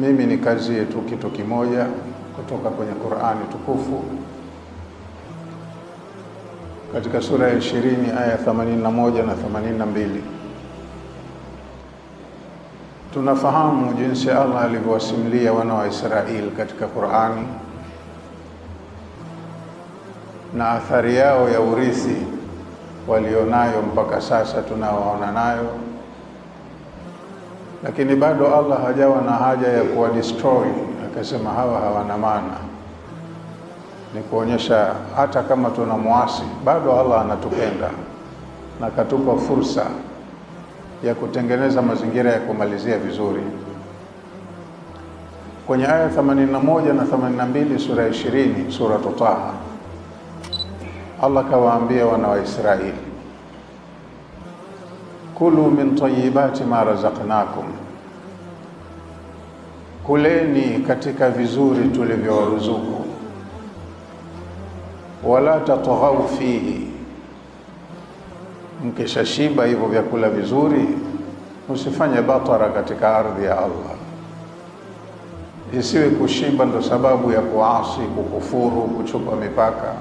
mimi ni kazi yetu kitu kimoja kutoka kwenye Qur'ani tukufu katika sura ya 20 aya 81 na 82. Tunafahamu jinsi Allah alivyowasimulia wana wa Israeli katika Qur'ani na athari yao ya urithi walionayo mpaka sasa tunaoona nayo, lakini bado Allah hajawa na haja ya kuwa destroy, akasema hawa hawana maana. Ni kuonyesha hata kama tunamuasi bado Allah anatupenda na katupa fursa ya kutengeneza mazingira ya kumalizia vizuri. Kwenye aya 81 na 82 sura ya 20 sura Taha, Allah kawaambia wana wa Israeli, kulu min tayyibati ma razaqnakum, kuleni katika vizuri tulivyowaruzuku, wala tatghaw fihi, mkishashiba hivyo vyakula vizuri usifanye batara katika ardhi ya Allah. Isiwe kushiba ndo sababu ya kuasi, kukufuru, kuchupa mipaka.